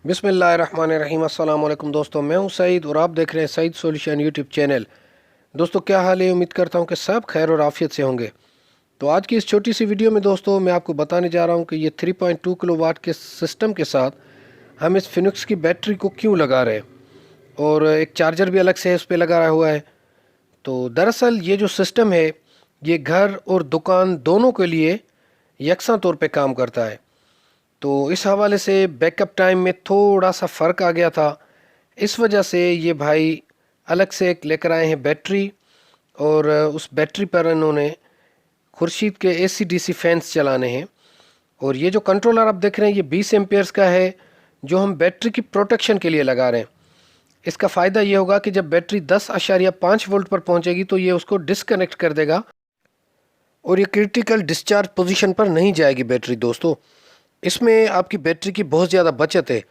बिस्मिल्लाहिर्रहमानिर्रहीम। अस्सलाम वालेकुम दोस्तों, मैं हूं सईद और आप देख रहे हैं सईद सॉल्यूशन यूट्यूब चैनल। दोस्तों क्या हाल है? उम्मीद करता हूं कि सब खैर और आफियत से होंगे। तो आज की इस छोटी सी वीडियो में दोस्तों मैं आपको बताने जा रहा हूं कि ये 3.2 किलोवाट के सिस्टम के साथ हम इस फिनिक्स की बैटरी को क्यों लगा रहे हैं, और एक चार्जर भी अलग से उस पर लगाया हुआ है। तो दरअसल ये जो सिस्टम है ये घर और दुकान दोनों के लिए यकसा तौर पे काम करता है। तो इस हवाले से बैकअप टाइम में थोड़ा सा फ़र्क आ गया था। इस वजह से ये भाई अलग से एक लेकर आए हैं बैटरी, और उस बैटरी पर इन्होंने खुर्शीद के AC/DC फैंस चलाने हैं। और ये जो कंट्रोलर आप देख रहे हैं ये 20 एम्पियर्स का है, जो हम बैटरी की प्रोटेक्शन के लिए लगा रहे हैं। इसका फ़ायदा ये होगा कि जब बैटरी 10.5 वोल्ट पर पहुंचेगी तो ये उसको डिस्कनेक्ट कर देगा और ये क्रिटिकल डिस्चार्ज पोजीशन पर नहीं जाएगी बैटरी। दोस्तों इसमें आपकी बैटरी की बहुत ज़्यादा बचत है।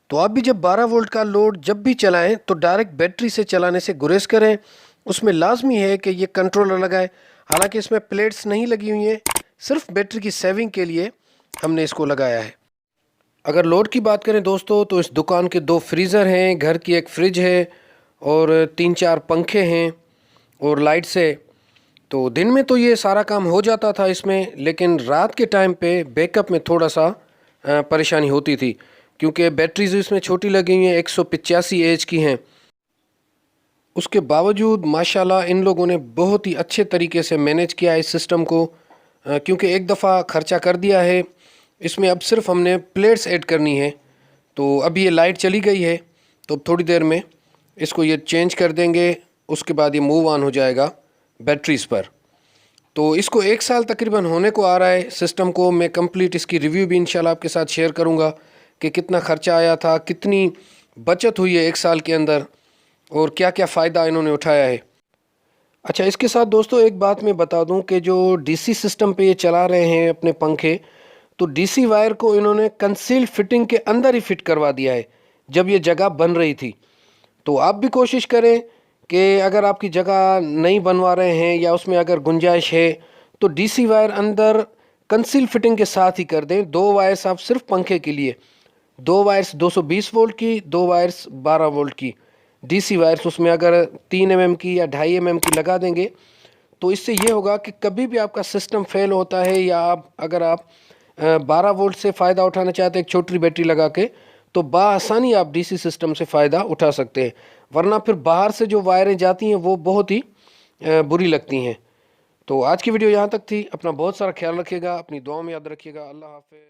तो आप भी जब 12 वोल्ट का लोड जब भी चलाएं तो डायरेक्ट बैटरी से चलाने से गुरेज करें। उसमें लाजमी है कि ये कंट्रोलर लगाएं। हालांकि इसमें प्लेट्स नहीं लगी हुई हैं, सिर्फ बैटरी की सेविंग के लिए हमने इसको लगाया है। अगर लोड की बात करें दोस्तों तो इस दुकान के 2 फ्रीज़र हैं, घर की एक फ्रिज है और 3-4 पंखे हैं और लाइट्स है। तो दिन में तो ये सारा काम हो जाता था इसमें, लेकिन रात के टाइम पे बैकअप में थोड़ा सा परेशानी होती थी, क्योंकि बैटरीज इसमें छोटी लगी हुई हैं, 185 एच की हैं। उसके बावजूद माशाल्लाह इन लोगों ने बहुत ही अच्छे तरीके से मैनेज किया इस सिस्टम को, क्योंकि एक दफ़ा ख़र्चा कर दिया है। इसमें अब सिर्फ हमने प्लेट्स ऐड करनी है। तो अभी ये लाइट चली गई है, तो अब थोड़ी देर में इसको ये चेंज कर देंगे, उसके बाद ये मूव ऑन हो जाएगा बैटरीज़ पर। तो इसको 1 साल तकरीबन होने को आ रहा है सिस्टम को। मैं कंप्लीट इसकी रिव्यू भी इंशाल्लाह आपके साथ शेयर करूंगा कि कितना ख़र्चा आया था, कितनी बचत हुई है 1 साल के अंदर, और क्या क्या फ़ायदा इन्होंने उठाया है। अच्छा, इसके साथ दोस्तों एक बात मैं बता दूं कि जो DC सिस्टम पे ये चला रहे हैं अपने पंखे, तो DC वायर को इन्होंने कंसील्ड फिटिंग के अंदर ही फिट करवा दिया है जब ये जगह बन रही थी। तो आप भी कोशिश करें कि अगर आपकी जगह नहीं बनवा रहे हैं या उसमें अगर गुंजाइश है तो DC वायर अंदर कंसील फिटिंग के साथ ही कर दें। 2 वायर्स आप सिर्फ पंखे के लिए, 2 वायर्स 220 वोल्ट की, 2 वायर्स 12 वोल्ट की DC वायर्स उसमें अगर 3 mm की या 2.5 mm की लगा देंगे तो इससे ये होगा कि कभी भी आपका सिस्टम फेल होता है या अगर आप 12 वोल्ट से फ़ायदा उठाना चाहते हैं एक छोटी बैटरी लगा के, तो बआसानी आप DC सिस्टम से फ़ायदा उठा सकते हैं। वरना फिर बाहर से जो वायरें जाती हैं वो बहुत ही बुरी लगती हैं। तो आज की वीडियो यहाँ तक थी। अपना बहुत सारा ख्याल रखिएगा, अपनी दुआ में याद रखिएगा। अल्लाह हाफ़िज़।